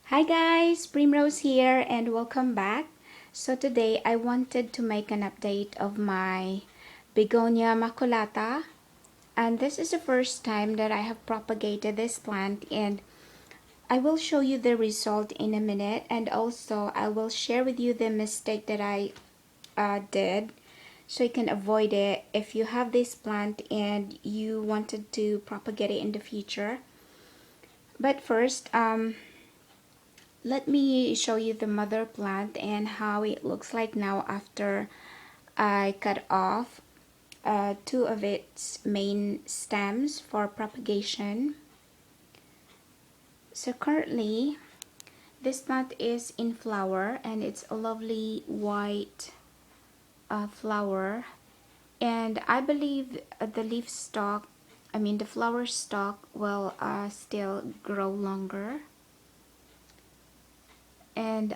Hi guys, Primrose here and welcome back. So today I wanted to make an update of my Begonia Maculata, and this is the first time that I have propagated this plant, and I will show you the result in a minute, and also I will share with you the mistake that I did so you can avoid it if you have this plant and you wanted to propagate it in the future. But first, let me show you the mother plant and how it looks like now after I cut off two of its main stems for propagation. So currently this plant is in flower and it's a lovely white flower, and I believe the flower stalk will still grow longer. And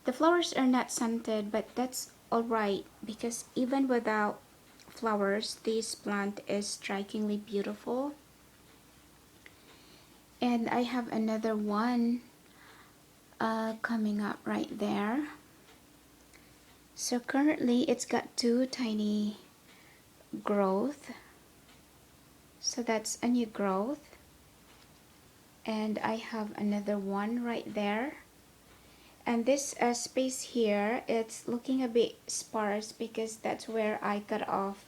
the flowers are not scented, but that's alright because even without flowers, this plant is strikingly beautiful. And I have another one coming up right there. So currently it's got two tiny growth. So that's a new growth. And I have another one right there. And this space here, it's looking a bit sparse because that's where I cut off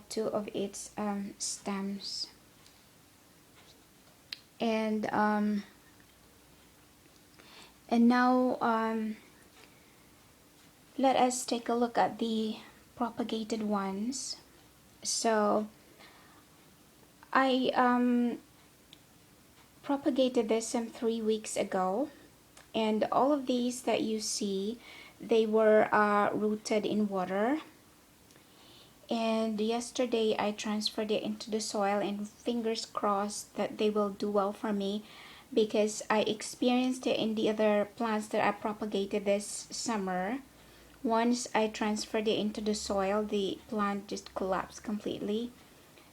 two of its stems. And now let us take a look at the propagated ones. So I propagated this some 3 weeks ago, and all of these that you see, they were rooted in water. And yesterday I transferred it into the soil, and fingers crossed that they will do well for me, because I experienced it in the other plants that I propagated this summer. Once I transferred it into the soil, the plant just collapsed completely.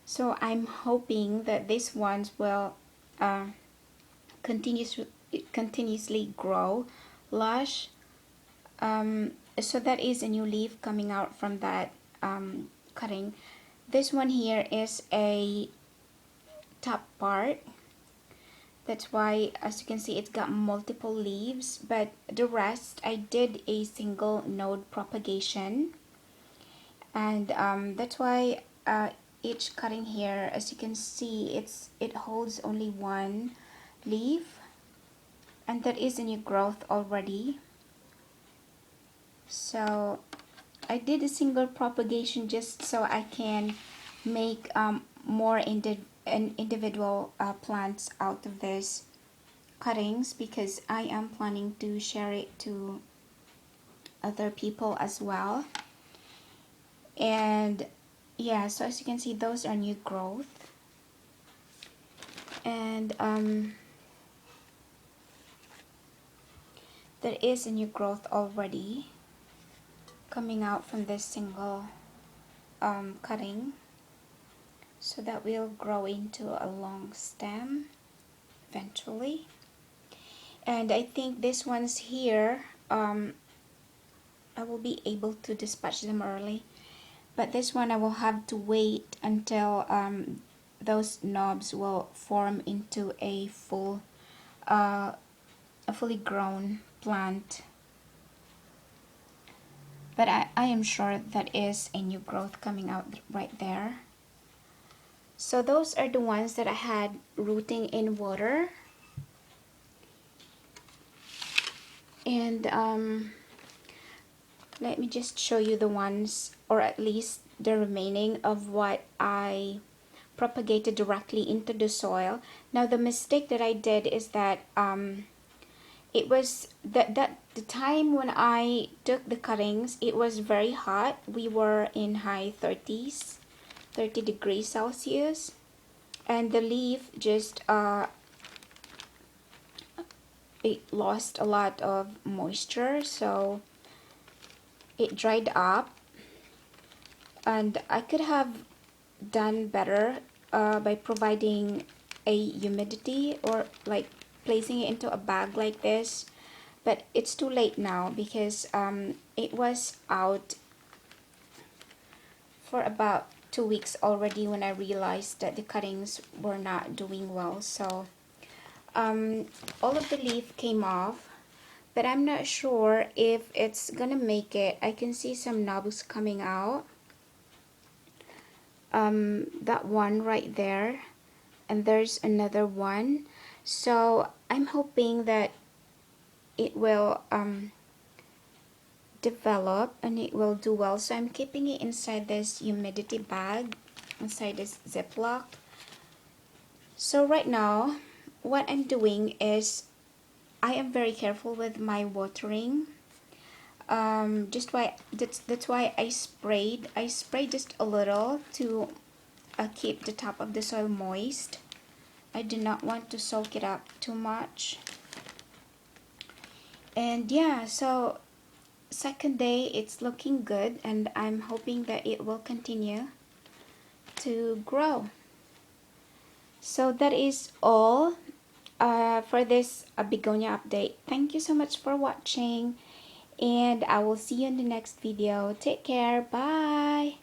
So I'm hoping that these ones will continuously grow lush. So that is a new leaf coming out from that cutting. This one here is a top part. That's why, as you can see, it's got multiple leaves, but the rest I did a single node propagation. And that's why each cutting here, as you can see, it holds only one leaf, and that is a new growth already. So I did a single propagation just so I can make more individual plants out of this cuttings, because I am planning to share it to other people as well. And yeah, so as you can see, those are new growth. And there is a new growth already coming out from this single cutting, so that will grow into a long stem eventually. And I think these ones here, I will be able to dispatch them early, but this one I will have to wait until those knobs will form into a fully grown plant. But I am sure that is a new growth coming out right there. So those are the ones that I had rooting in water. And let me just show you the ones, or at least the remaining of what I propagated directly into the soil. Now the mistake that I did is that it was that the time when I took the cuttings, it was very hot. We were in high 30s, 30 degrees Celsius, and the leaf just it lost a lot of moisture, so it dried up. And I could have done better by providing a humidity, or like placing it into a bag like this, but it's too late now because it was out for about 2 weeks already when I realized that the cuttings were not doing well. So all of the leaf came off, but I'm not sure if it's gonna make it. I can see some knobs coming out. That one right there, and there's another one. So I'm hoping that it will develop and it will do well. So I'm keeping it inside this humidity bag, inside this Ziploc. So right now, what I'm doing is I am very careful with my watering. That's why I sprayed just a little to keep the top of the soil moist. I do not want to soak it up too much. And yeah, so second day it's looking good, and I'm hoping that it will continue to grow. So that is all for this begonia update. Thank you so much for watching, and I will see you in the next video. Take care. Bye.